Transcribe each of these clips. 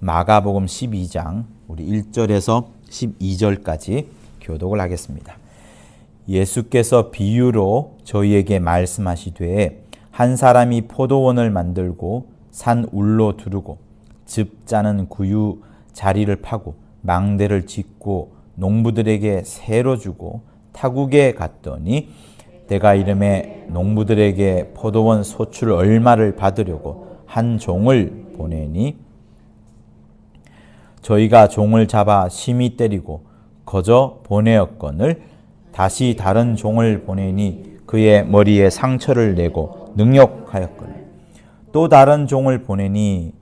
마가복음 12장 우리 1절에서 12절까지 교독을 하겠습니다. 예수께서 비유로 저희에게 말씀하시되 한 사람이 포도원을 만들고 산 울로 두르고 즙 짜는 구유 자리를 파고 망대를 짓고 농부들에게 새로 주고 타국에 갔더니 때가 이름에 농부들에게 포도원 소출 얼마를 받으려고 한 종을 보내니 저희가 종을 잡아 심히 때리고 거저 보내었거늘 다시 다른 종을 보내니 그의 머리에 상처를 내고 능욕하였거늘 또 다른 종을 보내니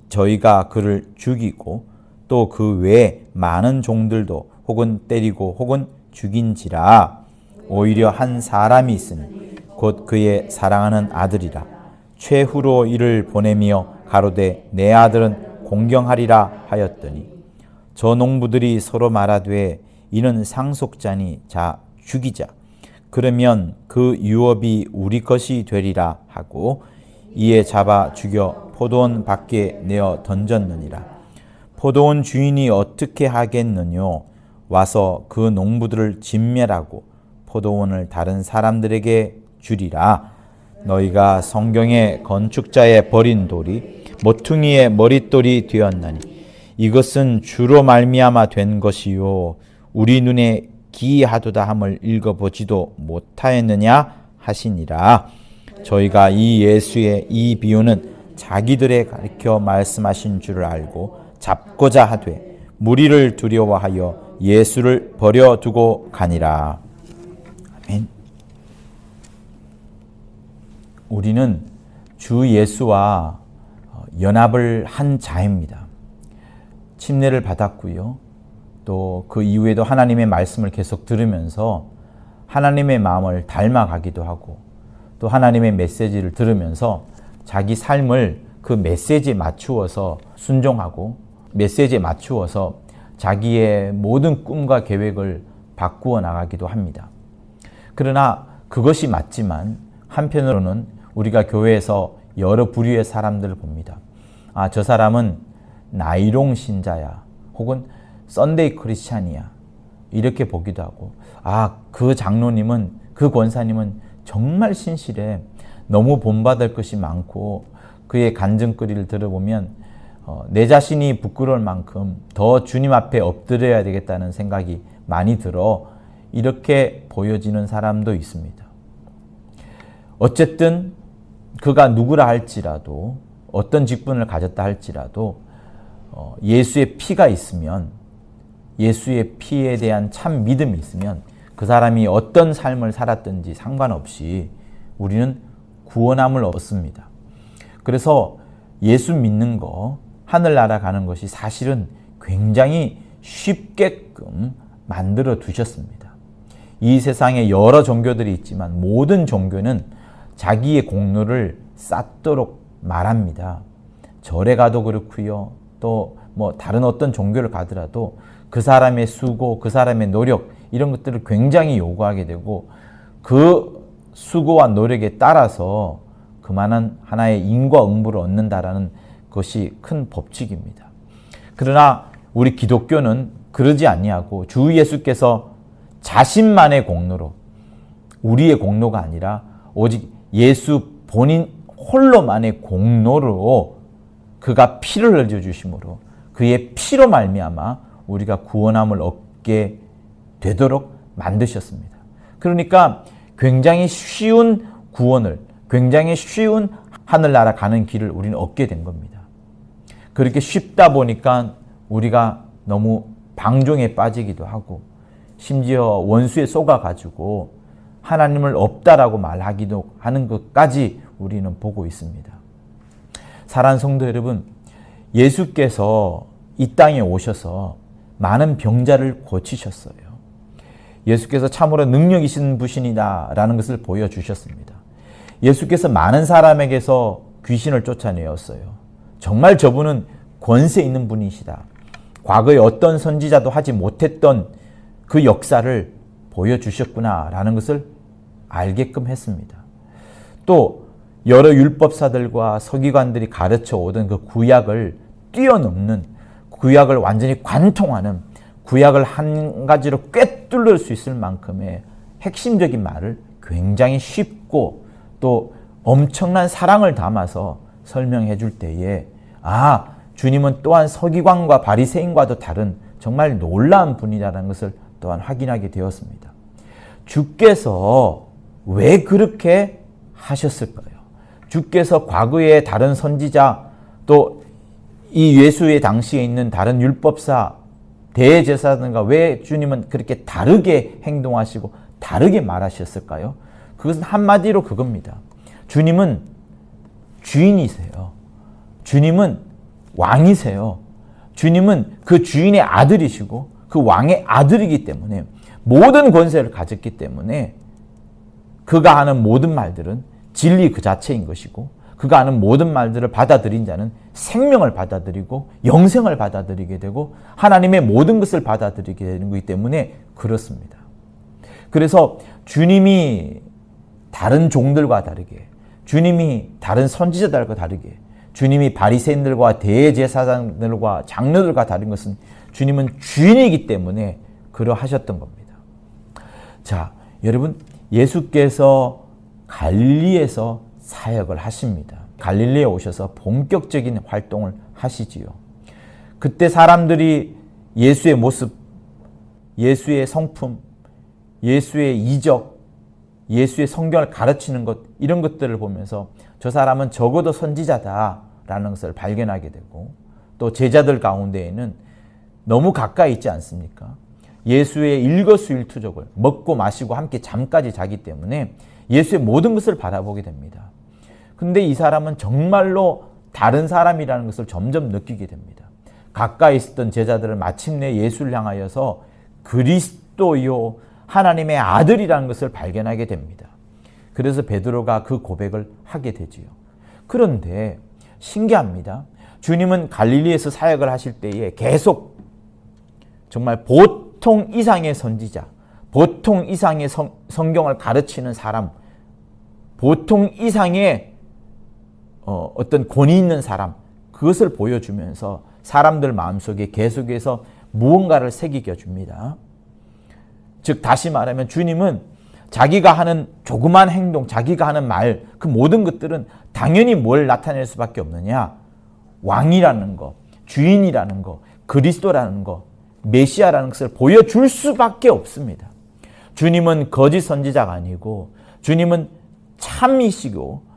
저희가 그를 죽이고 또 그 외에 많은 종들도 혹은 때리고 혹은 죽인지라 오히려 한 사람이 있으니 곧 그의 사랑하는 아들이라 최후로 이를 보내며 가로되 내 아들은 공경하리라 하였더니 저 농부들이 서로 말하되 이는 상속자니 자 죽이자 그러면 그 유업이 우리 것이 되리라 하고 이에 잡아 죽여 포도원 밖에 내어 던졌느니라. 포도원 주인이 어떻게 하겠느뇨? 와서 그 농부들을 진멸하고 포도원을 다른 사람들에게 주리라. 너희가 성경에 건축자의 버린 돌이 모퉁이의 머릿돌이 되었나니 이것은 주로 말미암아 된 것이요 우리 눈에 기이하도다 함을 읽어보지도 못하였느냐 하시니라. 저희가 이 예수의 이 비유는 자기들에 가리켜 말씀하신 줄을 알고 잡고자 하되 무리를 두려워하여 예수를 버려두고 가니라. 아멘. 우리는 주 예수와 연합을 한 자입니다. 침례를 받았고요. 또 그 이후에도 하나님의 말씀을 계속 들으면서 하나님의 마음을 닮아가기도 하고 또 하나님의 메시지를 들으면서 자기 삶을 그 메시지에 맞추어서 순종하고 메시지에 맞추어서 자기의 모든 꿈과 계획을 바꾸어 나가기도 합니다. 그러나 그것이 맞지만 한편으로는 우리가 교회에서 여러 부류의 사람들을 봅니다. 아, 저 사람은 나이롱 신자야. 혹은 썬데이 크리스찬이야. 이렇게 보기도 하고 아, 그 장로님은 그 권사님은 정말 신실해. 너무 본받을 것이 많고 그의 간증거리를 들어보면 내 자신이 부끄러울 만큼 더 주님 앞에 엎드려야 되겠다는 생각이 많이 들어 이렇게 보여지는 사람도 있습니다. 어쨌든 그가 누구라 할지라도 어떤 직분을 가졌다 할지라도 예수의 피가 있으면 예수의 피에 대한 참 믿음이 있으면 그 사람이 어떤 삶을 살았든지 상관없이 우리는 구원함을 얻습니다. 그래서 예수 믿는 거, 하늘나라 가는 것이 사실은 굉장히 쉽게끔 만들어 두셨습니다. 이 세상에 여러 종교들이 있지만 모든 종교는 자기의 공로를 쌓도록 말합니다. 절에 가도 그렇고요. 또 뭐 다른 어떤 종교를 가더라도 그 사람의 수고, 그 사람의 노력 이런 것들을 굉장히 요구하게 되고 그 수고와 노력에 따라서 그만한 하나의 인과 응보를 얻는다라는 것이 큰 법칙입니다. 그러나 우리 기독교는 그러지 아니하고 주 예수께서 자신만의 공로로 우리의 공로가 아니라 오직 예수 본인 홀로만의 공로로 그가 피를 흘려주심으로 그의 피로 말미암아 우리가 구원함을 얻게 되도록 만드셨습니다. 그러니까 굉장히 쉬운 구원을 굉장히 쉬운 하늘나라 가는 길을 우리는 얻게 된 겁니다. 그렇게 쉽다 보니까 우리가 너무 방종에 빠지기도 하고 심지어 원수에 속아가지고 하나님을 없다라고 말하기도 하는 것까지 우리는 보고 있습니다. 사랑하는 성도 여러분, 예수께서 이 땅에 오셔서 많은 병자를 고치셨어요. 예수께서 참으로 능력 있는 분이다라는 것을 보여주셨습니다. 예수께서 많은 사람에게서 귀신을 쫓아내었어요. 정말 저분은 권세 있는 분이시다. 과거에 어떤 선지자도 하지 못했던 그 역사를 보여주셨구나라는 것을 알게끔 했습니다. 또 여러 율법사들과 서기관들이 가르쳐 오던 그 구약을 뛰어넘는, 구약을 완전히 관통하는, 구약을 한 가지로 꿰뚫을 수 있을 만큼의 핵심적인 말을 굉장히 쉽고 또 엄청난 사랑을 담아서 설명해 줄 때에 주님은 또한 서기관과 바리새인과도 다른 정말 놀라운 분이라는 것을 또한 확인하게 되었습니다. 주께서 왜 그렇게 하셨을까요? 주께서 과거에 다른 선지자 또 이 예수의 당시에 있는 다른 율법사 대제사장과 왜 주님은 그렇게 다르게 행동하시고 다르게 말하셨을까요? 그것은 한마디로 그겁니다. 주님은 주인이세요. 주님은 왕이세요. 주님은 그 주인의 아들이시고 그 왕의 아들이기 때문에 모든 권세를 가졌기 때문에 그가 하는 모든 말들은 진리 그 자체인 것이고 그가 하는 모든 말들을 받아들인 자는 생명을 받아들이고 영생을 받아들이게 되고 하나님의 모든 것을 받아들이게 되는 것이기 때문에 그렇습니다. 그래서 주님이 다른 종들과 다르게, 주님이 다른 선지자들과 다르게, 주님이 바리새인들과 대제사장들과 장로들과 다른 것은 주님은 주인이기 때문에 그러하셨던 겁니다. 자, 여러분, 예수께서 갈릴리에서 사역을 하십니다. 갈릴리에 오셔서 본격적인 활동을 하시지요. 그때 사람들이 예수의 모습, 예수의 성품, 예수의 이적, 예수의 성경을 가르치는 것, 이런 것들을 보면서 저 사람은 적어도 선지자다라는 것을 발견하게 되고, 또 제자들 가운데에는 너무 가까이 있지 않습니까? 예수의 일거수일투족을 먹고 마시고 함께 잠까지 자기 때문에 예수의 모든 것을 바라보게 됩니다. 근데 이 사람은 정말로 다른 사람이라는 것을 점점 느끼게 됩니다. 가까이 있었던 제자들은 마침내 예수를 향하여서 그리스도요 하나님의 아들이라는 것을 발견하게 됩니다. 그래서 베드로가 그 고백을 하게 되지요. 그런데 신기합니다. 주님은 갈릴리에서 사역을 하실 때에 계속 정말 보통 이상의 선지자, 보통 이상의 성경을 가르치는 사람, 보통 이상의 어떤 권위 있는 사람, 그것을 보여주면서 사람들 마음속에 계속해서 무언가를 새기게 줍니다. 즉 다시 말하면 주님은 자기가 하는 조그만 행동, 자기가 하는 말, 그 모든 것들은 당연히 뭘 나타낼 수밖에 없느냐? 왕이라는 거, 주인이라는 거, 그리스도라는 거, 메시아라는 것을 보여줄 수밖에 없습니다. 주님은 거짓 선지자가 아니고 주님은 참이시고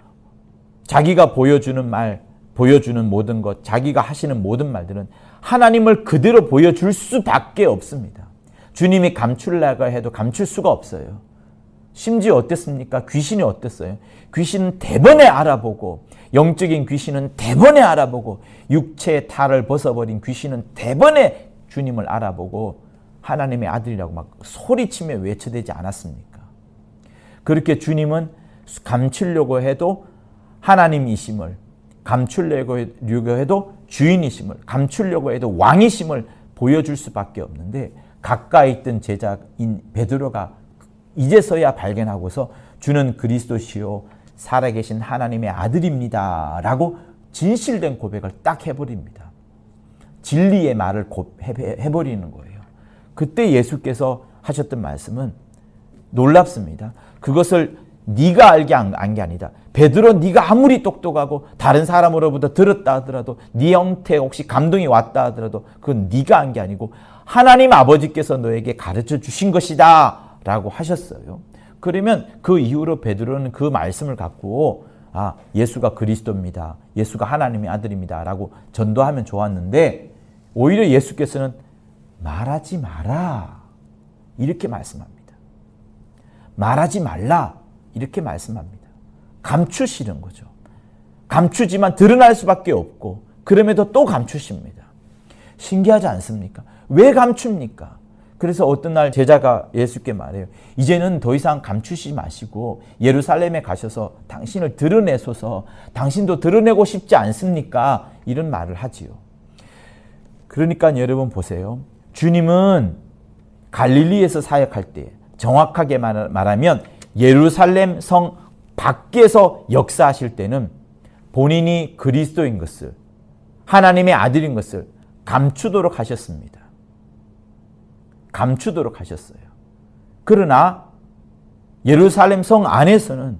자기가 보여주는 말, 보여주는 모든 것, 자기가 하시는 모든 말들은 하나님을 그대로 보여줄 수밖에 없습니다. 주님이 감추려고 해도 감출 수가 없어요. 심지어 어땠습니까? 귀신이 어땠어요? 귀신은 대번에 알아보고, 영적인 귀신은 대번에 알아보고, 육체의 탈을 벗어버린 귀신은 대번에 주님을 알아보고 하나님의 아들이라고 막 소리치며 외쳐대지 않았습니까? 그렇게 주님은 감추려고 해도 하나님이심을, 감추려고 해도 주인이심을, 감추려고 해도 왕이심을 보여줄 수밖에 없는데 가까이 있던 제자인 베드로가 이제서야 발견하고서 주는 그리스도시요 살아계신 하나님의 아들입니다 라고 진실된 고백을 딱 해버립니다. 진리의 말을 해버리는 거예요. 그때 예수께서 하셨던 말씀은 놀랍습니다. 그것을 네가 알게 한 게 아니다. 베드로, 네가 아무리 똑똑하고 다른 사람으로부터 들었다 하더라도, 네 형태에 혹시 감동이 왔다 하더라도 그건 네가 한 게 아니고 하나님 아버지께서 너에게 가르쳐 주신 것이다 라고 하셨어요. 그러면 그 이후로 베드로는 그 말씀을 갖고 예수가 그리스도입니다, 예수가 하나님의 아들입니다 라고 전도하면 좋았는데, 오히려 예수께서는 말하지 마라 이렇게 말씀합니다. 말하지 말라 이렇게 말씀합니다. 감추시는 거죠. 감추지만 드러날 수밖에 없고 그럼에도 또 감추십니다. 신기하지 않습니까? 왜 감춥니까? 그래서 어떤 날 제자가 예수께 말해요. 이제는 더 이상 감추시지 마시고 예루살렘에 가셔서 당신을 드러내소서, 당신도 드러내고 싶지 않습니까? 이런 말을 하지요. 그러니까 여러분 보세요. 주님은 갈릴리에서 사역할 때, 정확하게 말하면 예루살렘 성 밖에서 역사하실 때는 본인이 그리스도인 것을 하나님의 아들인 것을 감추도록 하셨습니다. 감추도록 하셨어요. 그러나 예루살렘 성 안에서는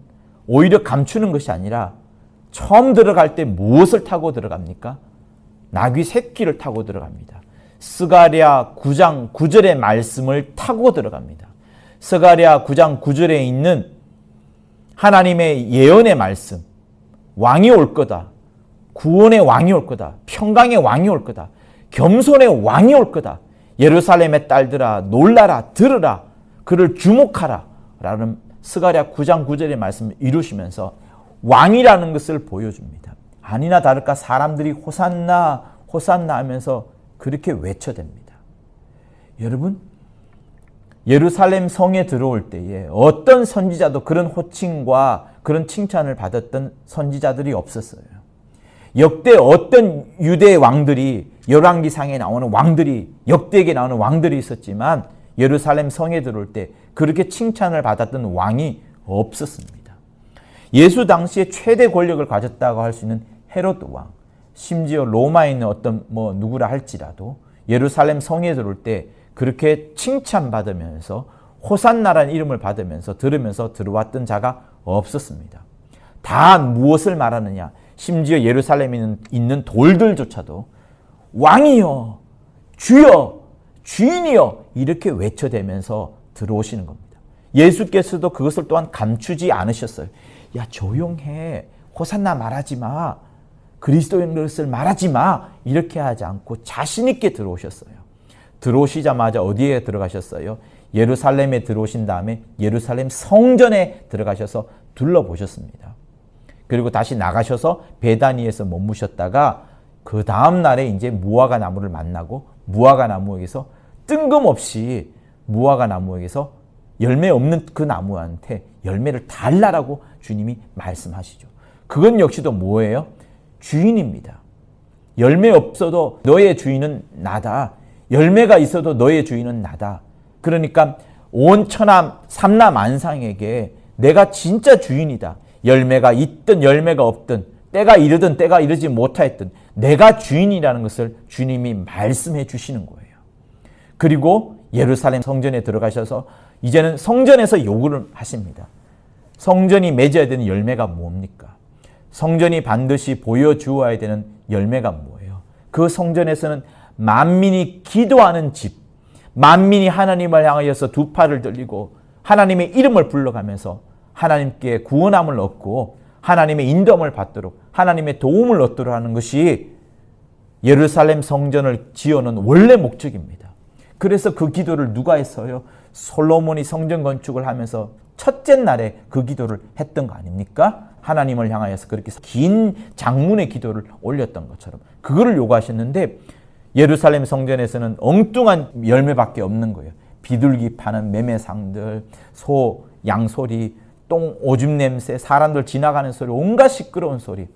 오히려 감추는 것이 아니라 처음 들어갈 때 무엇을 타고 들어갑니까? 나귀 새끼를 타고 들어갑니다. 스가랴 9장 9절의 말씀을 타고 들어갑니다. 스가랴 9장 9절에 있는 하나님의 예언의 말씀, 왕이 올 거다, 구원의 왕이 올 거다, 평강의 왕이 올 거다, 겸손의 왕이 올 거다, 예루살렘의 딸들아 놀라라, 들으라, 그를 주목하라 라는 스가랴 9장 9절의 말씀을 이루시면서 왕이라는 것을 보여줍니다. 아니나 다를까 사람들이 호산나 호산나 하면서 그렇게 외쳐댑니다. 여러분, 예루살렘 성에 들어올 때에 어떤 선지자도 그런 호칭과 그런 칭찬을 받았던 선지자들이 없었어요. 역대 어떤 유대 왕들이, 열왕기상에 나오는 왕들이, 역대기에 나오는 왕들이 있었지만 예루살렘 성에 들어올 때 그렇게 칭찬을 받았던 왕이 없었습니다. 예수 당시에 최대 권력을 가졌다고 할 수 있는 헤롯 왕, 심지어 로마에 있는 어떤 누구라 할지라도 예루살렘 성에 들어올 때 그렇게 칭찬받으면서 호산나라는 이름을 받으면서 들으면서 들어왔던 자가 없었습니다. 다 무엇을 말하느냐? 심지어 예루살렘에 있는 돌들조차도 왕이여, 주여, 주인이여 이렇게 외쳐대면서 들어오시는 겁니다. 예수께서도 그것을 또한 감추지 않으셨어요. 야, 조용해. 호산나 말하지 마. 그리스도인 것을 말하지 마. 이렇게 하지 않고 자신 있게 들어오셨어요. 들어오시자마자 어디에 들어가셨어요? 예루살렘에 들어오신 다음에 예루살렘 성전에 들어가셔서 둘러보셨습니다. 그리고 다시 나가셔서 베다니에서 머무셨다가 그 다음 날에 이제 무화과 나무를 만나고 무화과 나무에게서 뜬금없이 무화과 나무에게서 열매 없는 그 나무한테 열매를 달라라고 주님이 말씀하시죠. 그건 역시도 뭐예요? 주인입니다. 열매 없어도 너의 주인은 나다. 열매가 있어도 너의 주인은 나다. 그러니까 온 천하 삼라 만상에게 내가 진짜 주인이다. 열매가 있든 열매가 없든 때가 이르든 때가 이르지 못하였든 내가 주인이라는 것을 주님이 말씀해 주시는 거예요. 그리고 예루살렘 성전에 들어가셔서 이제는 성전에서 요구를 하십니다. 성전이 맺어야 되는 열매가 뭡니까? 성전이 반드시 보여주어야 되는 열매가 뭐예요? 그 성전에서는 만민이 기도하는 집, 만민이 하나님을 향하여서 두 팔을 들리고 하나님의 이름을 불러가면서 하나님께 구원함을 얻고 하나님의 인도함을 받도록 하나님의 도움을 얻도록 하는 것이 예루살렘 성전을 지어놓은 원래 목적입니다. 그래서 그 기도를 누가 했어요? 솔로몬이 성전 건축을 하면서 첫째 날에 그 기도를 했던 거 아닙니까? 하나님을 향하여서 그렇게 긴 장문의 기도를 올렸던 것처럼 그거를 요구하셨는데 예루살렘 성전에서는 엉뚱한 열매밖에 없는 거예요. 비둘기 파는 매매상들, 소, 양소리, 똥, 오줌 냄새, 사람들 지나가는 소리, 온갖 시끄러운 소리,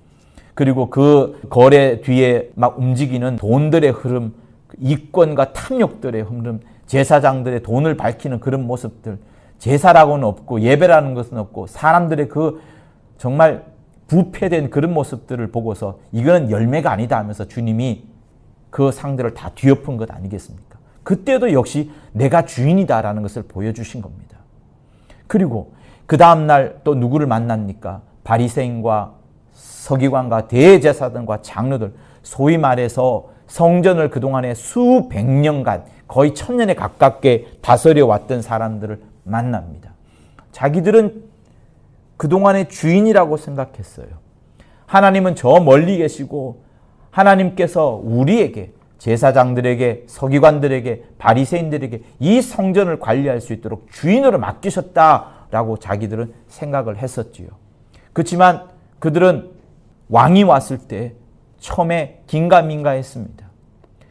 그리고 그 거래 뒤에 막 움직이는 돈들의 흐름, 이권과 탐욕들의 흐름, 제사장들의 돈을 밝히는 그런 모습들, 제사라고는 없고 예배라는 것은 없고 사람들의 그 정말 부패된 그런 모습들을 보고서 이거는 열매가 아니다 하면서 주님이 그 상들을 다 뒤엎은 것 아니겠습니까? 그때도 역시 내가 주인이다라는 것을 보여주신 겁니다. 그리고 그 다음날 또 누구를 만납니까? 바리새인과 서기관과 대제사장과 장로들, 소위 말해서 성전을 그동안에 수백 년간 거의 1000년에 가깝게 다스려 왔던 사람들을 만납니다. 자기들은 그동안의 주인이라고 생각했어요. 하나님은 저 멀리 계시고 하나님께서 우리에게, 제사장들에게, 서기관들에게, 바리새인들에게 이 성전을 관리할 수 있도록 주인으로 맡기셨다라고 자기들은 생각을 했었지요. 그렇지만 그들은 왕이 왔을 때 처음에 긴가민가했습니다.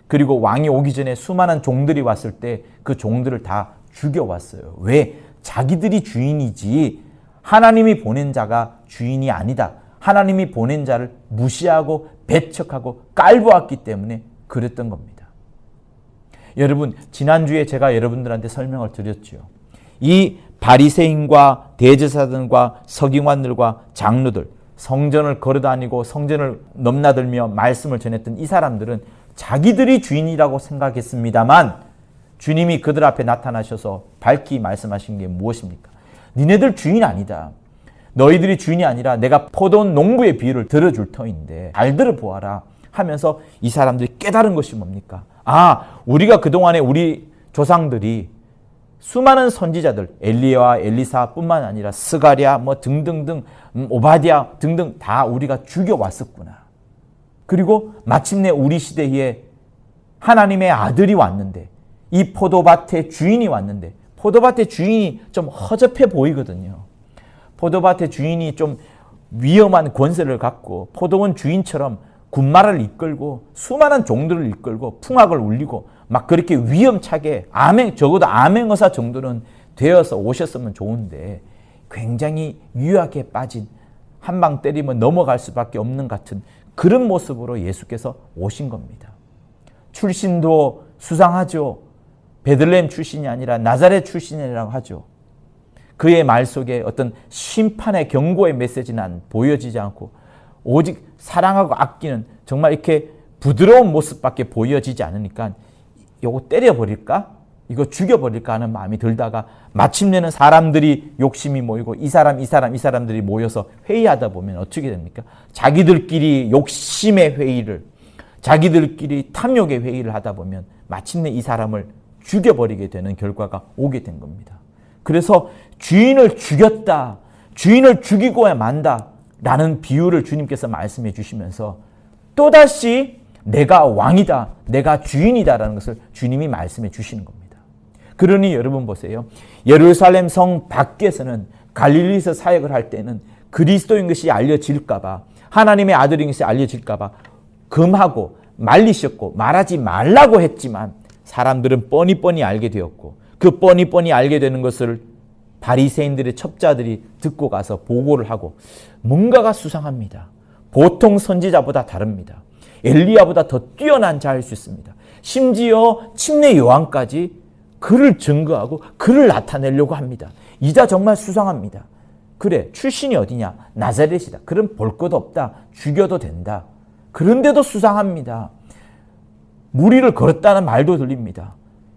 그리고 왕이 오기 전에 수많은 종들이 왔을 때 그 종들을 다 죽여왔어요. 왜? 자기들이 주인이지 하나님이 보낸 자가 주인이 아니다. 하나님이 보낸 자를 무시하고 배척하고 깔보았기 때문에 그랬던 겁니다. 여러분, 지난주에 제가 여러분들한테 설명을 드렸죠. 이 바리새인과 대제사장과 서기관들과 장로들, 성전을 걸어다니고 성전을 넘나들며 말씀을 전했던 이 사람들은 자기들이 주인이라고 생각했습니다만 주님이 그들 앞에 나타나셔서 밝히 말씀하신 게 무엇입니까? 니네들 주인 아니다. 너희들이 주인이 아니라 내가 포도원 농부의 비유를 들어줄 터인데 잘 들어보아라 하면서 이 사람들이 깨달은 것이 뭡니까? 우리가 그동안에 우리 조상들이 수많은 선지자들 엘리야와 엘리사뿐만 아니라 스가랴 등등등 오바댜 등등 다 우리가 죽여왔었구나. 그리고 마침내 우리 시대에 하나님의 아들이 왔는데 이 포도밭의 주인이 왔는데 포도밭의 주인이 좀 허접해 보이거든요. 포도밭의 주인이 좀 위험한 권세를 갖고 포도원 주인처럼 군마를 이끌고 수많은 종들을 이끌고 풍악을 울리고 막 그렇게 위험차게 적어도 암행어사 정도는 되어서 오셨으면 좋은데 굉장히 유약에 빠진 한 방 때리면 넘어갈 수밖에 없는 같은 그런 모습으로 예수께서 오신 겁니다. 출신도 수상하죠. 베들레헴 출신이 아니라 나자렛 출신이라고 하죠. 그의 말 속에 어떤 심판의 경고의 메시지는 보여지지 않고 오직 사랑하고 아끼는 정말 이렇게 부드러운 모습밖에 보여지지 않으니까 이거 때려버릴까? 이거 죽여버릴까 하는 마음이 들다가 마침내는 사람들이 욕심이 모이고 이 사람들이 모여서 회의하다 보면 어떻게 됩니까? 자기들끼리 욕심의 회의를, 자기들끼리 탐욕의 회의를 하다 보면 마침내 이 사람을 죽여버리게 되는 결과가 오게 된 겁니다. 그래서 주인을 죽였다, 주인을 죽이고야 만다 라는 비유를 주님께서 말씀해 주시면서 또다시 내가 왕이다, 내가 주인이다라는 것을 주님이 말씀해 주시는 겁니다. 그러니 여러분 보세요. 예루살렘 성 밖에서는 갈릴리에서 사역을 할 때는 그리스도인 것이 알려질까 봐, 하나님의 아들인 것이 알려질까 봐 금하고 말리셨고 말하지 말라고 했지만 사람들은 뻔히 알게 되었고 그 뻔히 알게 되는 것을 바리새인들의 첩자들이 듣고 가서 보고를 하고 뭔가가 수상합니다. 보통 선지자보다 다릅니다. 엘리야보다 더 뛰어난 자일 수 있습니다. 심지어 침례 요한까지 그를 증거하고 그를 나타내려고 합니다. 이 자 정말 수상합니다. 그래, 출신이 어디냐? 나자렛이다. 그럼 볼 것도 없다. 죽여도 된다. 그런데도 수상합니다. 무리를 걸었다는 말도 들립니다.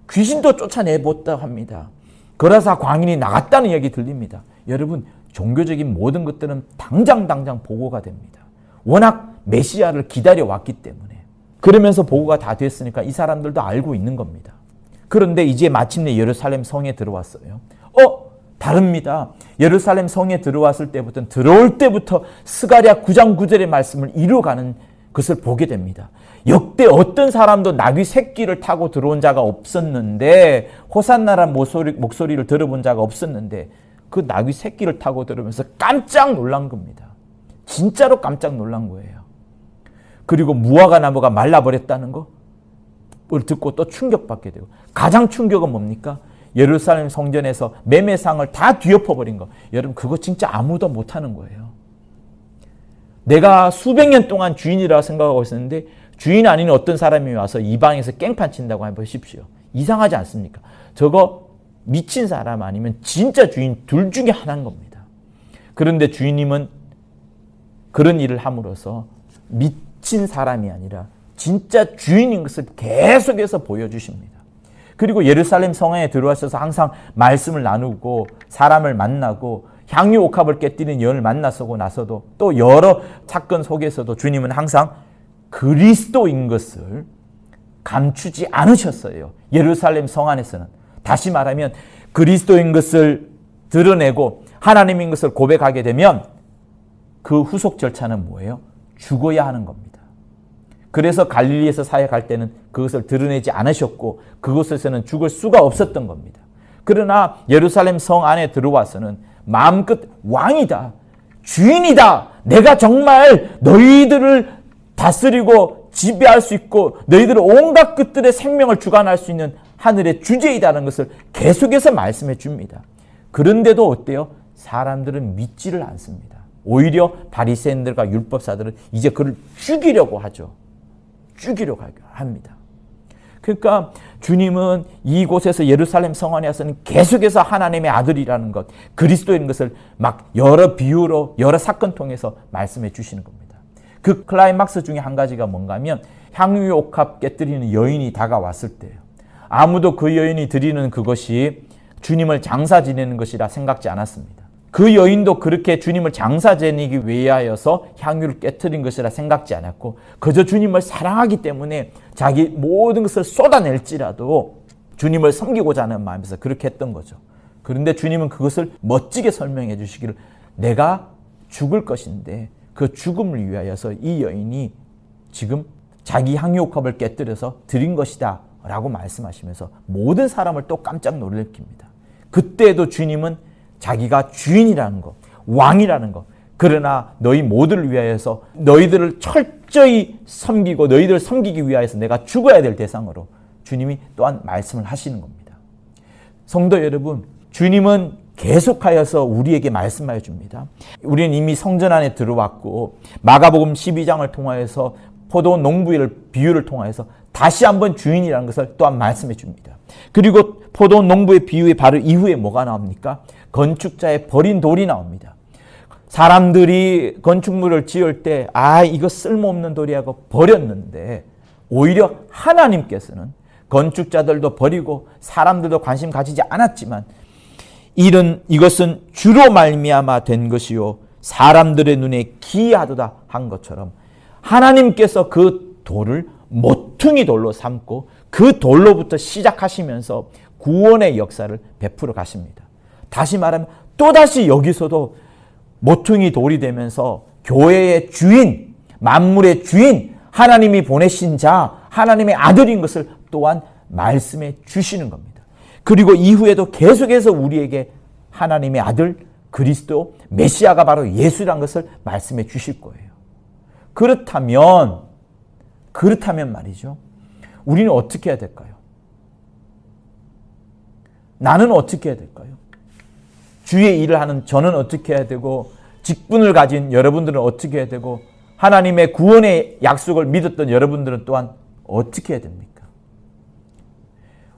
귀신도 쫓아내봤다 합니다. 거라사 광인이 나갔다는 얘기 들립니다. 여러분, 종교적인 모든 것들은 당장 보고가 됩니다. 워낙 메시아를 기다려왔기 때문에. 그러면서 보고가 다 됐으니까 이 사람들도 알고 있는 겁니다. 그런데 이제 마침내 예루살렘 성에 들어왔어요. 다릅니다. 예루살렘 성에 들어왔을 때부터 들어올 때부터 스가랴 9장 9절의 말씀을 이루어가는 것을 보게 됩니다. 역대 어떤 사람도 나귀 새끼를 타고 들어온 자가 없었는데 호산나라는 목소리를 들어본 자가 없었는데 그 나귀 새끼를 타고 들으면서 깜짝 놀란 겁니다. 진짜로 깜짝 놀란 거예요. 그리고 무화과 나무가 말라버렸다는 걸 듣고 또 충격받게 되고 가장 충격은 뭡니까? 예루살렘 성전에서 매매상을 다 뒤엎어버린 거. 여러분 그거 진짜 아무도 못하는 거예요. 내가 수백 년 동안 주인이라고 생각하고 있었는데 주인 아닌 어떤 사람이 와서 이 방에서 깽판 친다고 해보십시오. 이상하지 않습니까? 저거 미친 사람 아니면 진짜 주인 둘 중에 하나인 겁니다. 그런데 주인님은 그런 일을 함으로써 미친 사람이 아니라 진짜 주인인 것을 계속해서 보여주십니다. 그리고 예루살렘 성에 들어와셔서 항상 말씀을 나누고 사람을 만나고 향유 옥합을 깨뜨리는 여인을 만나서고 나서도 또 여러 사건 속에서도 주님은 항상 그리스도인 것을 감추지 않으셨어요. 예루살렘 성 안에서는. 다시 말하면 그리스도인 것을 드러내고 하나님인 것을 고백하게 되면 그 후속 절차는 뭐예요? 죽어야 하는 겁니다. 그래서 갈릴리에서 사역할 때는 그것을 드러내지 않으셨고 그곳에서는 죽을 수가 없었던 겁니다. 그러나 예루살렘 성 안에 들어와서는 마음껏 왕이다, 주인이다, 내가 정말 너희들을 다스리고 지배할 수 있고 너희들의 온갖 것들의 생명을 주관할 수 있는 하늘의 주제이다는 것을 계속해서 말씀해 줍니다. 그런데도 어때요? 사람들은 믿지를 않습니다. 오히려 바리새인들과 율법사들은 이제 그를 죽이려고 하죠. 죽이려고 합니다. 그러니까 주님은 이곳에서 예루살렘 성 안에서는 계속해서 하나님의 아들이라는 것, 그리스도인 것을 막 여러 비유로 여러 사건 통해서 말씀해 주시는 겁니다. 그 클라이막스 중에 한 가지가 뭔가 하면 향유 옥합 깨뜨리는 여인이 다가왔을 때예요. 아무도 그 여인이 드리는 그것이 주님을 장사 지내는 것이라 생각지 않았습니다. 그 여인도 그렇게 주님을 장사 지내기 위하여서 향유를 깨뜨린 것이라 생각지 않았고 그저 주님을 사랑하기 때문에 자기 모든 것을 쏟아낼지라도 주님을 섬기고자 하는 마음에서 그렇게 했던 거죠. 그런데 주님은 그것을 멋지게 설명해 주시기를 내가 죽을 것인데 그 죽음을 위하여서 이 여인이 지금 자기 향유옥합을 깨뜨려서 드린 것이다 라고 말씀하시면서 모든 사람을 또 깜짝 놀래킵니다. 그때도 주님은 자기가 주인이라는 것, 왕이라는 것, 그러나 너희 모두를 위하여서 너희들을 철저히 섬기고 너희들을 섬기기 위하여서 내가 죽어야 될 대상으로 주님이 또한 말씀을 하시는 겁니다. 성도 여러분, 주님은 계속하여서 우리에게 말씀하여 줍니다. 우리는 이미 성전 안에 들어왔고 마가복음 12장을 통하여서 포도 농부의 비유를 통하여서 다시 한번 주인이라는 것을 또한 말씀해 줍니다. 그리고 포도 농부의 비유의 바로 이후에 뭐가 나옵니까? 건축자의 버린 돌이 나옵니다. 사람들이 건축물을 지을 때 이거 쓸모없는 돌이라고 버렸는데 오히려 하나님께서는 건축자들도 버리고 사람들도 관심 가지지 않았지만 이것은 주로 말미암아 된 것이요 사람들의 눈에 기이하도다 한 것처럼 하나님께서 그 돌을 모퉁이 돌로 삼고 그 돌로부터 시작하시면서 구원의 역사를 베풀어 가십니다. 다시 말하면 또다시 여기서도 모퉁이 돌이 되면서 교회의 주인, 만물의 주인, 하나님이 보내신 자, 하나님의 아들인 것을 또한 말씀해 주시는 겁니다. 그리고 이후에도 계속해서 우리에게 하나님의 아들, 그리스도, 메시아가 바로 예수라는 것을 말씀해 주실 거예요. 그렇다면 말이죠. 우리는 어떻게 해야 될까요? 나는 어떻게 해야 될까요? 주의 일을 하는 저는 어떻게 해야 되고 직분을 가진 여러분들은 어떻게 해야 되고 하나님의 구원의 약속을 믿었던 여러분들은 또한 어떻게 해야 됩니까?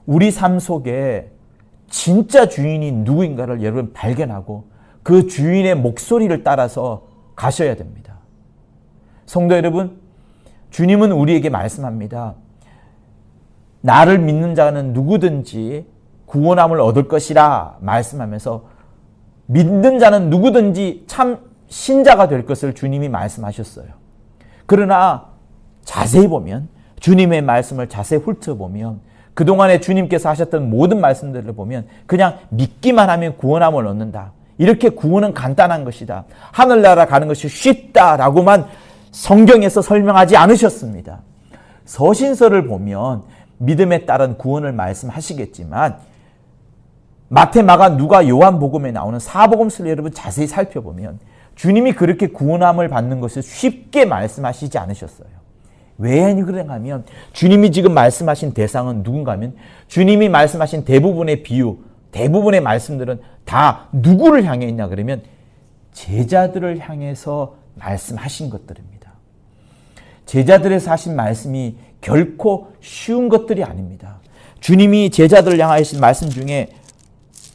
우리 삶 속에 진짜 주인이 누구인가를 여러분 발견하고 그 주인의 목소리를 따라서 가셔야 됩니다. 성도 여러분, 주님은 우리에게 말씀합니다. 나를 믿는 자는 누구든지 구원함을 얻을 것이라 말씀하면서 믿는 자는 누구든지 참 신자가 될 것을 주님이 말씀하셨어요. 그러나 자세히 보면 주님의 말씀을 자세히 훑어보면 그동안에 주님께서 하셨던 모든 말씀들을 보면 그냥 믿기만 하면 구원함을 얻는다. 이렇게 구원은 간단한 것이다. 하늘나라 가는 것이 쉽다라고만 성경에서 설명하지 않으셨습니다. 서신서를 보면 믿음에 따른 구원을 말씀하시겠지만 마태, 마가, 누가, 요한복음에 나오는 사복음서를 여러분 자세히 살펴보면 주님이 그렇게 구원함을 받는 것을 쉽게 말씀하시지 않으셨어요. 왜 그러냐면 주님이 지금 말씀하신 대상은 누군가 하면 주님이 말씀하신 대부분의 비유, 대부분의 말씀들은 다 누구를 향해 있냐 그러면 제자들을 향해서 말씀하신 것들입니다. 제자들에서 하신 말씀이 결코 쉬운 것들이 아닙니다. 주님이 제자들을 향하신 말씀 중에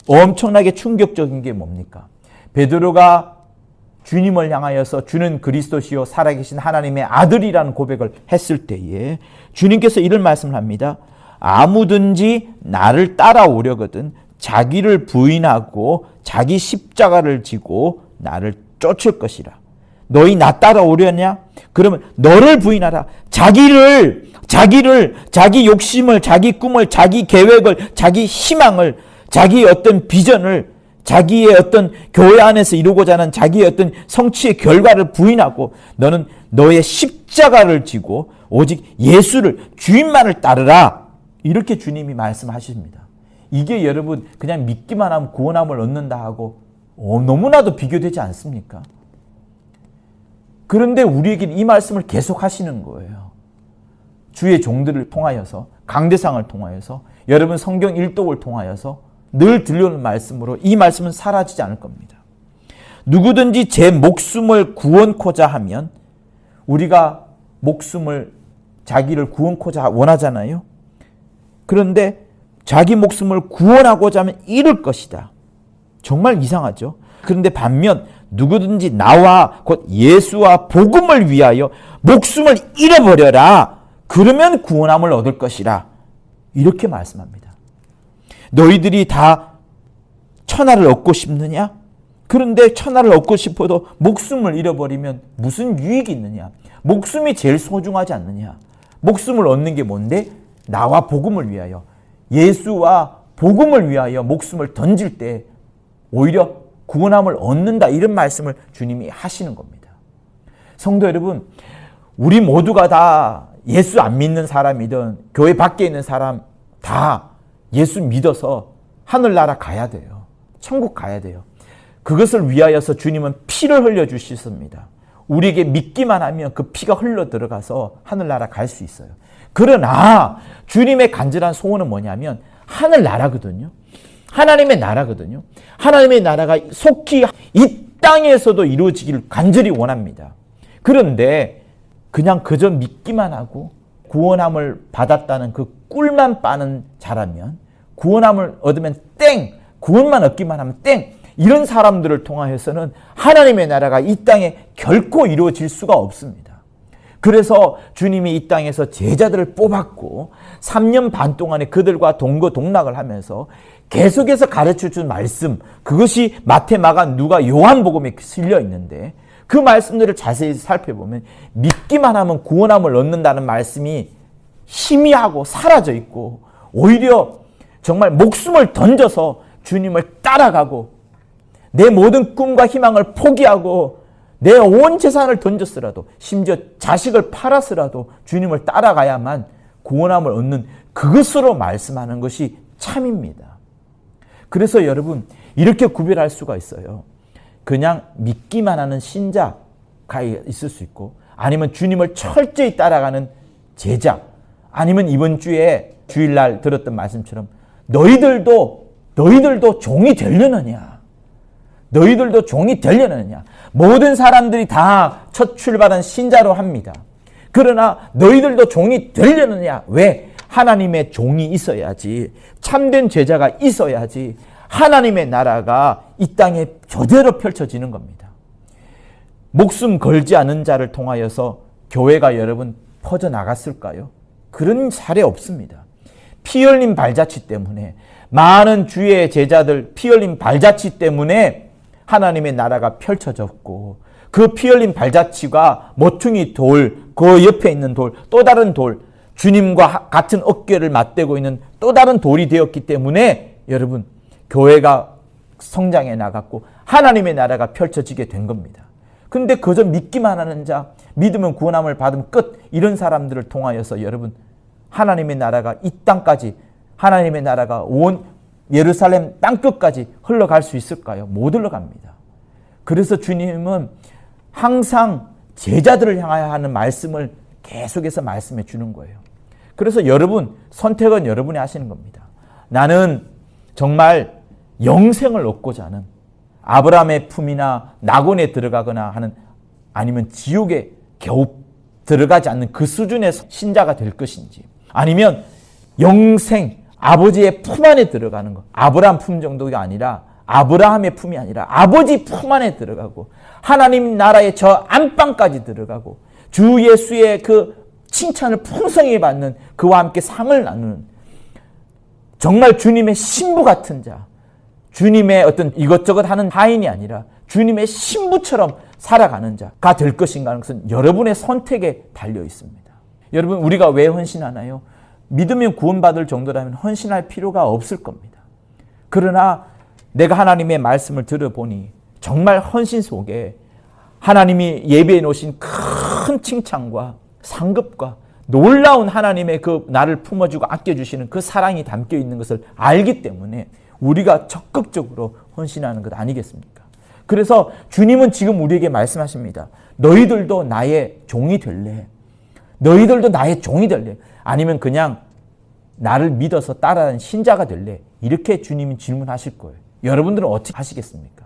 엄청나게 충격적인 게 뭡니까? 베드로가 주님을 향하여서 주는 그리스도시요 살아계신 하나님의 아들이라는 고백을 했을 때에 주님께서 이런 말씀을 합니다. 아무든지 나를 따라오려거든 자기를 부인하고 자기 십자가를 지고 나를 쫓을 것이라. 너희 나 따라오려냐? 그러면 너를 부인하라. 자기 욕심을, 자기 꿈을, 자기 계획을, 자기 희망을, 자기의 어떤 비전을, 자기의 어떤 교회 안에서 이루고자 하는 자기의 어떤 성취의 결과를 부인하고 너는 너의 십자가를 지고 오직 예수를, 주인만을 따르라. 이렇게 주님이 말씀하십니다. 이게 여러분 그냥 믿기만 하면 구원함을 얻는다 하고 너무나도 비교되지 않습니까? 그런데 우리에게는 이 말씀을 계속 하시는 거예요. 주의 종들을 통하여서, 강대상을 통하여서, 여러분 성경 일독을 통하여서 늘 들려오는 말씀으로 이 말씀은 사라지지 않을 겁니다. 누구든지 제 목숨을 구원코자 하면 우리가 목숨을 자기를 구원코자 원하잖아요. 그런데 자기 목숨을 구원하고자 하면 잃을 것이다. 정말 이상하죠. 그런데 반면 누구든지 나와 곧 예수와 복음을 위하여 목숨을 잃어버려라. 그러면 구원함을 얻을 것이라. 이렇게 말씀합니다. 너희들이 다 천하를 얻고 싶느냐? 그런데 천하를 얻고 싶어도 목숨을 잃어버리면 무슨 유익이 있느냐? 목숨이 제일 소중하지 않느냐? 목숨을 얻는 게 뭔데? 나와 복음을 위하여, 예수와 복음을 위하여 목숨을 던질 때 오히려 구원함을 얻는다. 이런 말씀을 주님이 하시는 겁니다. 성도 여러분, 우리 모두가 다 예수 안 믿는 사람이든 교회 밖에 있는 사람 다 예수 믿어서 하늘나라 가야 돼요. 천국 가야 돼요. 그것을 위하여서 주님은 피를 흘려주셨습니다. 우리에게 믿기만 하면 그 피가 흘러 들어가서 하늘나라 갈 수 있어요. 그러나 주님의 간절한 소원은 뭐냐면 하늘나라거든요. 하나님의 나라거든요. 하나님의 나라가 속히 이 땅에서도 이루어지기를 간절히 원합니다. 그런데 그냥 그저 믿기만 하고 구원함을 받았다는 그 꿀만 빠는 자라면, 구원함을 얻으면 땡! 구원만 얻기만 하면 땡! 이런 사람들을 통하여서는 하나님의 나라가 이 땅에 결코 이루어질 수가 없습니다. 그래서 주님이 이 땅에서 제자들을 뽑았고 3년 반 동안에 그들과 동거동락을 하면서 계속해서 가르쳐준 말씀, 그것이 마태, 마가, 누가, 요한복음에 실려 있는데 그 말씀들을 자세히 살펴보면 믿기만 하면 구원함을 얻는다는 말씀이 희미하고 사라져 있고 오히려 정말 목숨을 던져서 주님을 따라가고 내 모든 꿈과 희망을 포기하고 내 온 재산을 던졌으라도 심지어 자식을 팔아서라도 주님을 따라가야만 구원함을 얻는 그것으로 말씀하는 것이 참입니다. 그래서 여러분 이렇게 구별할 수가 있어요. 그냥 믿기만 하는 신자가 있을 수 있고 아니면 주님을 철저히 따라가는 제자, 아니면 이번 주에 주일날 들었던 말씀처럼 너희들도 종이 되려느냐? 너희들도 종이 되려느냐? 모든 사람들이 다 첫 출발은 신자로 합니다. 그러나 너희들도 종이 되려느냐? 왜? 하나님의 종이 있어야지, 참된 제자가 있어야지 하나님의 나라가 이 땅에 저대로 펼쳐지는 겁니다. 목숨 걸지 않은 자를 통하여서 교회가 여러분 퍼져나갔을까요? 그런 사례 없습니다. 피 흘린 발자취 때문에, 많은 주의 제자들 피 흘린 발자취 때문에 하나님의 나라가 펼쳐졌고, 그 피 흘린 발자취가 모퉁이 돌, 그 옆에 있는 돌, 또 다른 돌, 주님과 같은 어깨를 맞대고 있는 또 다른 돌이 되었기 때문에 여러분 교회가 성장해 나갔고 하나님의 나라가 펼쳐지게 된 겁니다. 그런데 그저 믿기만 하는 자, 믿으면 구원함을 받으면 끝, 이런 사람들을 통하여서 여러분 하나님의 나라가 이 땅까지, 하나님의 나라가 온 예루살렘 땅끝까지 흘러갈 수 있을까요? 못 흘러갑니다. 그래서 주님은 항상 제자들을 향하여 하는 말씀을 계속해서 말씀해 주는 거예요. 그래서 여러분, 선택은 여러분이 하시는 겁니다. 나는 정말 영생을 얻고자 하는, 아브라함의 품이나 낙원에 들어가거나 하는, 아니면 지옥에 겨우 들어가지 않는 그 수준의 신자가 될 것인지, 아니면 영생, 아버지의 품 안에 들어가는 것, 아브라함 품 정도가 아니라 아브라함의 품이 아니라 아버지 품 안에 들어가고 하나님 나라의 저 안방까지 들어가고 주 예수의 그 칭찬을 풍성히 받는, 그와 함께 상을 나누는, 정말 주님의 신부 같은 자, 주님의 어떤 이것저것 하는 하인이 아니라 주님의 신부처럼 살아가는 자가 될 것인가 하는 것은 여러분의 선택에 달려 있습니다. 여러분, 우리가 왜 헌신하나요? 믿으면 구원받을 정도라면 헌신할 필요가 없을 겁니다. 그러나 내가 하나님의 말씀을 들어보니 정말 헌신 속에 하나님이 예배해 놓으신 큰 칭찬과 상급과 놀라운 하나님의 그 나를 품어주고 아껴주시는 그 사랑이 담겨 있는 것을 알기 때문에 우리가 적극적으로 헌신하는 것 아니겠습니까? 그래서 주님은 지금 우리에게 말씀하십니다. 너희들도 나의 종이 될래? 너희들도 나의 종이 될래? 아니면 그냥 나를 믿어서 따라하는 신자가 될래? 이렇게 주님이 질문하실 거예요. 여러분들은 어떻게 하시겠습니까?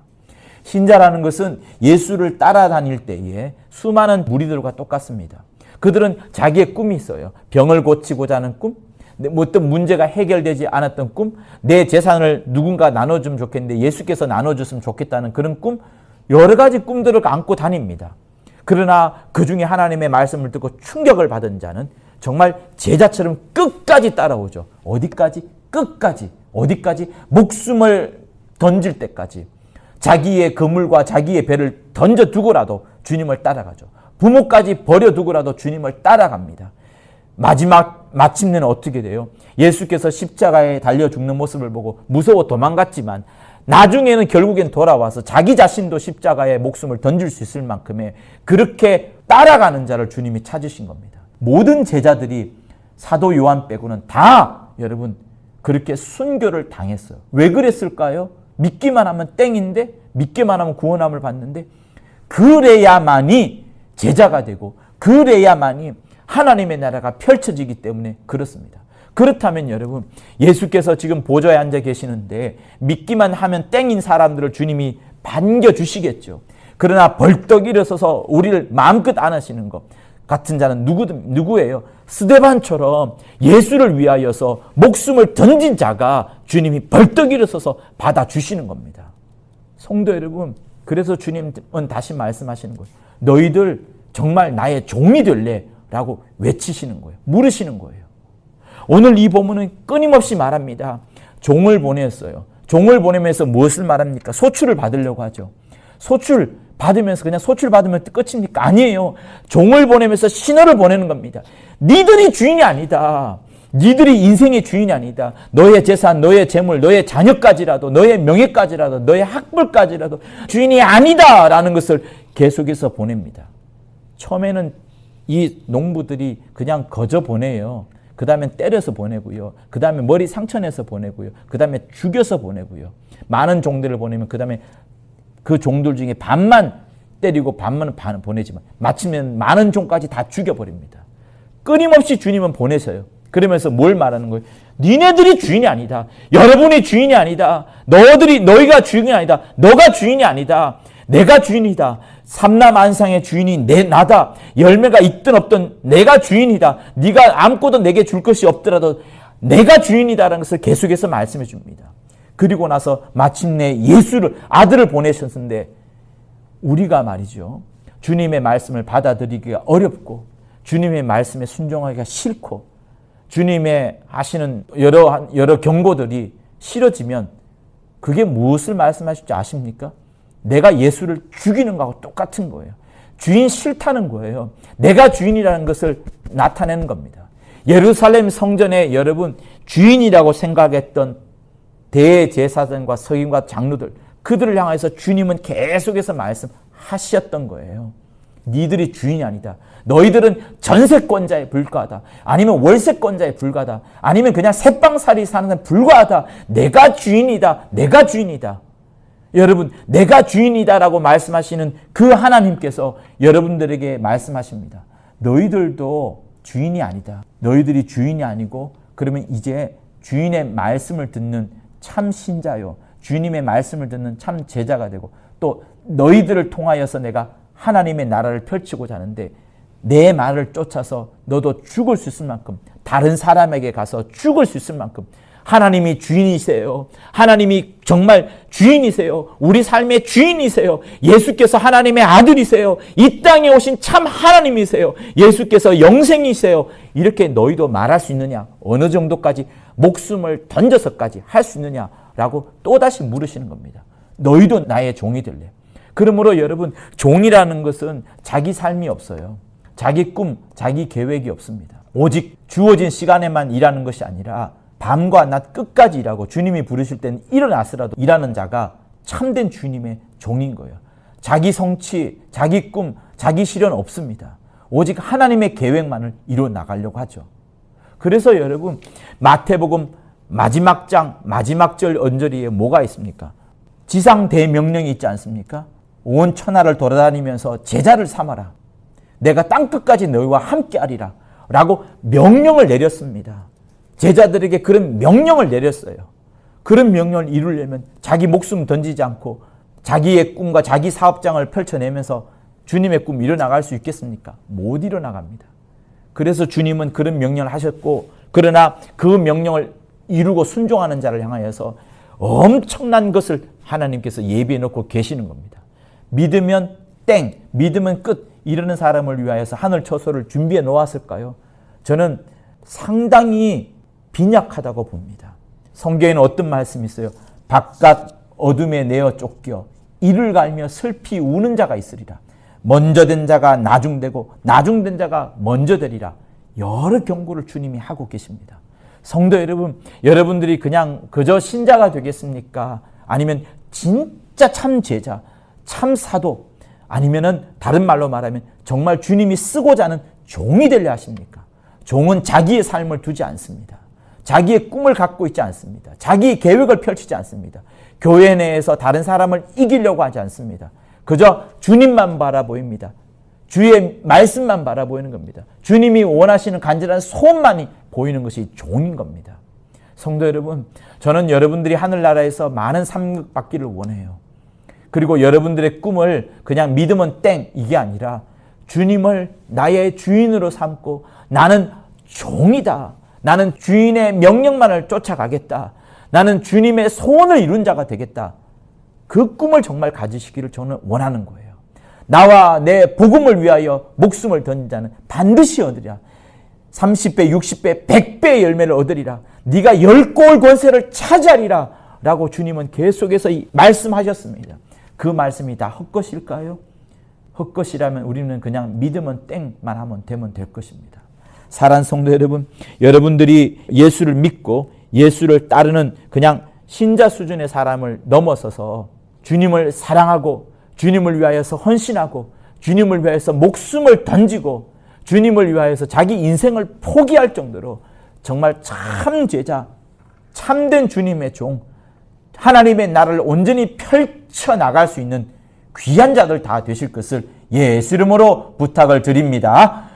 신자라는 것은 예수를 따라다닐 때에 수많은 무리들과 똑같습니다. 그들은 자기의 꿈이 있어요. 병을 고치고자 하는 꿈, 뭐 어떤 문제가 해결되지 않았던 꿈, 내 재산을 누군가 나눠주면 좋겠는데 예수께서 나눠줬으면 좋겠다는 그런 꿈, 여러 가지 꿈들을 안고 다닙니다. 그러나 그 중에 하나님의 말씀을 듣고 충격을 받은 자는 정말 제자처럼 끝까지 따라오죠. 어디까지? 끝까지. 어디까지? 목숨을 던질 때까지. 자기의 그물과 자기의 배를 던져두고라도 주님을 따라가죠. 부모까지 버려두고라도 주님을 따라갑니다. 마침내는 어떻게 돼요? 예수께서 십자가에 달려 죽는 모습을 보고 무서워 도망갔지만 나중에는 결국엔 돌아와서 자기 자신도 십자가에 목숨을 던질 수 있을 만큼의 그렇게 따라가는 자를 주님이 찾으신 겁니다. 모든 제자들이 사도 요한 빼고는 다 여러분 그렇게 순교를 당했어요. 왜 그랬을까요? 믿기만 하면 땡인데, 믿기만 하면 구원함을 받는데, 그래야만이 제자가 되고 그래야만이 하나님의 나라가 펼쳐지기 때문에 그렇습니다. 그렇다면 여러분, 예수께서 지금 보좌에 앉아 계시는데 믿기만 하면 땡인 사람들을 주님이 반겨주시겠죠. 그러나 벌떡 일어서서 우리를 마음껏 안으시는 것 같은 자는 누구예요? 스데반처럼 예수를 위하여서 목숨을 던진 자가 주님이 벌떡 일어서서 받아주시는 겁니다. 성도 여러분, 그래서 주님은 다시 말씀하시는 거예요. 너희들 정말 나의 종이 될래? 라고 외치시는 거예요. 물으시는 거예요. 오늘 이 본문은 끊임없이 말합니다. 종을 보냈어요. 종을 보내면서 무엇을 말합니까? 소출을 받으려고 하죠. 소출 받으면서 그냥 소출 받으면 끝입니까? 아니에요. 종을 보내면서 신호를 보내는 겁니다. 니들이 주인이 아니다. 니들이 인생의 주인이 아니다. 너의 재산, 너의 재물, 너의 자녀까지라도, 너의 명예까지라도, 너의 학벌까지라도 주인이 아니다 라는 것을 계속해서 보냅니다. 처음에는 이 농부들이 그냥 거저 보내요. 그 다음에 때려서 보내고요. 그 다음에 머리 상처내서 보내고요. 그 다음에 죽여서 보내고요. 많은 종들을 보내면 그 다음에 그 종들 중에 반만 때리고 반만 보내지만 마침내 많은 종까지 다 죽여버립니다. 끊임없이 주님은 보내셔요. 그러면서 뭘 말하는 거예요? 니네들이 주인이 아니다. 여러분이 주인이 아니다. 너희가 주인이 아니다. 너가 주인이 아니다. 내가 주인이다. 삼라만상의 주인이 나다. 열매가 있든 없든 내가 주인이다. 네가 아무것도 내게 줄 것이 없더라도 내가 주인이다라는 것을 계속해서 말씀해 줍니다. 그리고 나서 마침내 예수를 아들을 보내셨는데 우리가 말이죠. 주님의 말씀을 받아들이기가 어렵고 주님의 말씀에 순종하기가 싫고 주님의 하시는 여러 경고들이 싫어지면 그게 무엇을 말씀하실지 아십니까? 내가 예수를 죽이는 거하고 똑같은 거예요. 주인 싫다는 거예요. 내가 주인이라는 것을 나타내는 겁니다. 예루살렘 성전에 여러분 주인이라고 생각했던 대제사장과 서기관과 장로들, 그들을 향해서 주님은 계속해서 말씀하셨던 거예요. 니들이 주인이 아니다. 너희들은 전세권자에 불과하다. 아니면 월세권자에 불과하다. 아니면 그냥 새빵살이 사는 데 불과하다. 내가 주인이다. 내가 주인이다. 여러분, 내가 주인이다라고 말씀하시는 그 하나님께서 여러분들에게 말씀하십니다. 너희들도 주인이 아니다. 너희들이 주인이 아니고 그러면 이제 주인의 말씀을 듣는 참 신자요. 주님의 말씀을 듣는 참 제자가 되고 또 너희들을 통하여서 내가 하나님의 나라를 펼치고자 하는데 내 말을 쫓아서 너도 죽을 수 있을 만큼 다른 사람에게 가서 죽을 수 있을 만큼 하나님이 주인이세요. 하나님이 정말 주인이세요. 우리 삶의 주인이세요. 예수께서 하나님의 아들이세요. 이 땅에 오신 참 하나님이세요. 예수께서 영생이세요. 이렇게 너희도 말할 수 있느냐? 어느 정도까지 목숨을 던져서까지 할 수 있느냐라고 또다시 물으시는 겁니다. 너희도 나의 종이 될래? 그러므로 여러분, 종이라는 것은 자기 삶이 없어요. 자기 꿈, 자기 계획이 없습니다. 오직 주어진 시간에만 일하는 것이 아니라 밤과 낮 끝까지 일하고 주님이 부르실 때는 일어나서라도 일하는 자가 참된 주님의 종인 거예요. 자기 성취, 자기 꿈, 자기 실현 없습니다. 오직 하나님의 계획만을 이루어 나가려고 하죠. 그래서 여러분, 마태복음 마지막 장, 마지막 절 언저리에 뭐가 있습니까? 지상 대명령이 있지 않습니까? 온 천하를 돌아다니면서 제자를 삼아라. 내가 땅끝까지 너희와 함께하리라. 라고 명령을 내렸습니다. 제자들에게 그런 명령을 내렸어요. 그런 명령을 이루려면 자기 목숨 던지지 않고 자기의 꿈과 자기 사업장을 펼쳐내면서 주님의 꿈 이뤄나갈 수 있겠습니까? 못 이뤄나갑니다. 그래서 주님은 그런 명령을 하셨고 그러나 그 명령을 이루고 순종하는 자를 향하여서 엄청난 것을 하나님께서 예비해 놓고 계시는 겁니다. 믿으면 땡, 믿으면 끝, 이러는 사람을 위하여서 하늘 처소를 준비해 놓았을까요? 저는 상당히 빈약하다고 봅니다. 성경에는 어떤 말씀이 있어요? 바깥 어둠에 내어 쫓겨 이를 갈며 슬피 우는 자가 있으리라. 먼저 된 자가 나중되고 나중된 자가 먼저 되리라. 여러 경고를 주님이 하고 계십니다. 성도 여러분, 여러분들이 그냥 그저 신자가 되겠습니까? 아니면 진짜 참 제자, 참 사도, 아니면은 다른 말로 말하면 정말 주님이 쓰고자 하는 종이 되려 하십니까? 종은 자기의 삶을 두지 않습니다. 자기의 꿈을 갖고 있지 않습니다. 자기의 계획을 펼치지 않습니다. 교회 내에서 다른 사람을 이기려고 하지 않습니다. 그저 주님만 바라보입니다. 주의 말씀만 바라보이는 겁니다. 주님이 원하시는 간절한 소원만이 보이는 것이 종인 겁니다. 성도 여러분, 저는 여러분들이 하늘나라에서 많은 상급 받기를 원해요. 그리고 여러분들의 꿈을 그냥 믿으면 땡, 이게 아니라 주님을 나의 주인으로 삼고 나는 종이다. 나는 주인의 명령만을 쫓아가겠다. 나는 주님의 소원을 이룬 자가 되겠다. 그 꿈을 정말 가지시기를 저는 원하는 거예요. 나와 내 복음을 위하여 목숨을 던진 자는 반드시 얻으리라. 30배, 60배, 100배의 열매를 얻으리라. 네가 10골 권세를 차지하리라. 라고 주님은 계속해서 말씀하셨습니다. 그 말씀이 다 헛것일까요? 헛것이라면 우리는 그냥 믿으면 땡만 하면 되면 될 것입니다. 사랑하는 성도 여러분, 여러분들이 예수를 믿고 예수를 따르는 그냥 신자 수준의 사람을 넘어서서 주님을 사랑하고 주님을 위하여서 헌신하고 주님을 위하여서 목숨을 던지고 주님을 위하여서 자기 인생을 포기할 정도로 정말 참 제자, 참된 주님의 종, 하나님의 나라를 온전히 펼쳐나갈 수 있는 귀한 자들 다 되실 것을 예수 이름으로 부탁을 드립니다.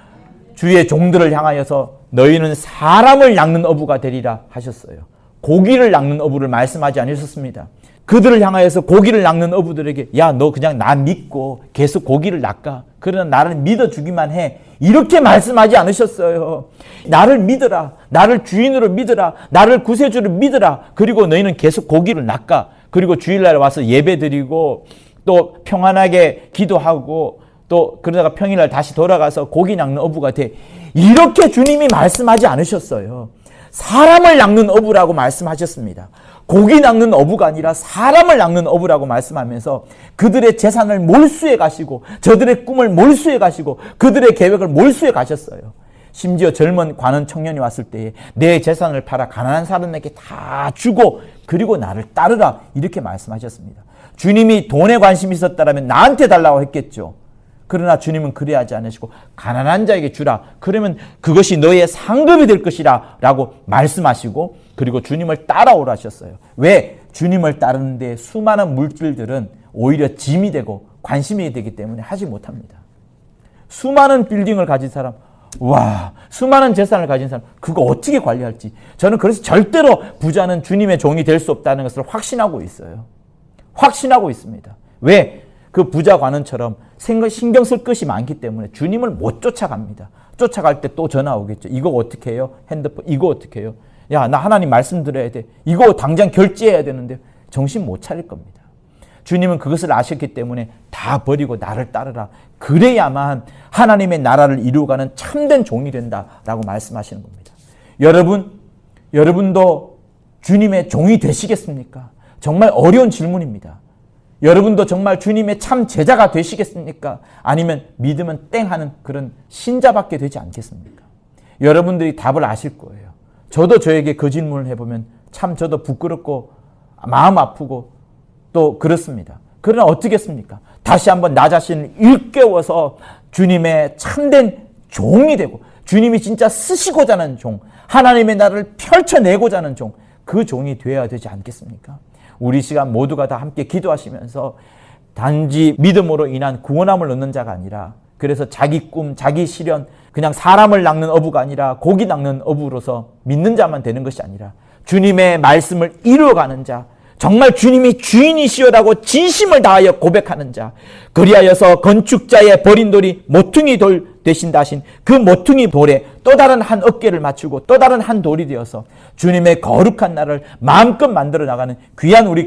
주의 종들을 향하여서 너희는 사람을 낚는 어부가 되리라 하셨어요. 고기를 낚는 어부를 말씀하지 않으셨습니다. 그들을 향하여서 고기를 낚는 어부들에게 야, 너 그냥 나 믿고 계속 고기를 낚아. 그러나 나를 믿어주기만 해. 이렇게 말씀하지 않으셨어요. 나를 믿어라. 나를 주인으로 믿어라. 나를 구세주로 믿어라. 그리고 너희는 계속 고기를 낚아. 그리고 주일날 와서 예배드리고 또 평안하게 기도하고 또 그러다가 평일날 다시 돌아가서 고기 낚는 어부가 돼. 이렇게 주님이 말씀하지 않으셨어요. 사람을 낚는 어부라고 말씀하셨습니다. 고기 낚는 어부가 아니라 사람을 낚는 어부라고 말씀하면서 그들의 재산을 몰수해 가시고 저들의 꿈을 몰수해 가시고 그들의 계획을 몰수해 가셨어요. 심지어 젊은 관원 청년이 왔을 때에 내 재산을 팔아 가난한 사람에게 다 주고 그리고 나를 따르라 이렇게 말씀하셨습니다. 주님이 돈에 관심이 있었다면 나한테 달라고 했겠죠. 그러나 주님은 그래하지 않으시고 가난한 자에게 주라. 그러면 그것이 너의 상급이 될 것이라 라고 말씀하시고 그리고 주님을 따라오라 하셨어요. 왜? 주님을 따르는데 수많은 물질들은 오히려 짐이 되고 관심이 되기 때문에 하지 못합니다. 수많은 빌딩을 가진 사람, 와, 수많은 재산을 가진 사람, 그거 어떻게 관리할지. 저는 그래서 절대로 부자는 주님의 종이 될 수 없다는 것을 확신하고 있어요. 확신하고 있습니다. 왜? 그 부자 관원처럼 신경 쓸 것이 많기 때문에 주님을 못 쫓아갑니다. 쫓아갈 때 또 전화 오겠죠. 이거 어떻게 해요? 핸드폰 이거 어떻게 해요? 야, 나 하나님 말씀 드려야 돼. 이거 당장 결제해야 되는데 정신 못 차릴 겁니다. 주님은 그것을 아셨기 때문에 다 버리고 나를 따르라. 그래야만 하나님의 나라를 이루어가는 참된 종이 된다라고 말씀하시는 겁니다. 여러분도 주님의 종이 되시겠습니까? 정말 어려운 질문입니다. 여러분도 정말 주님의 참 제자가 되시겠습니까? 아니면 믿으면 땡 하는 그런 신자밖에 되지 않겠습니까? 여러분들이 답을 아실 거예요. 저도 저에게 그 질문을 해보면 참 저도 부끄럽고 마음 아프고 또 그렇습니다. 그러나 어떻겠습니까? 다시 한번 나 자신을 일깨워서 주님의 참된 종이 되고 주님이 진짜 쓰시고자 하는 종, 하나님의 나라를 펼쳐내고자 하는 종, 그 종이 되어야 되지 않겠습니까? 우리 시간 모두가 다 함께 기도하시면서 단지 믿음으로 인한 구원함을 얻는 자가 아니라 그래서 자기 꿈, 자기 실현, 그냥 사람을 낚는 어부가 아니라 고기 낚는 어부로서 믿는 자만 되는 것이 아니라 주님의 말씀을 이루어가는 자, 정말 주님이 주인이시여라고 진심을 다하여 고백하는 자, 그리하여서 건축자의 버린 돌이 모퉁이 돌 되신다 하신 그 모퉁이 돌에 또 다른 한 어깨를 맞추고 또 다른 한 돌이 되어서 주님의 거룩한 나라를 마음껏 만들어 나가는 귀한 우리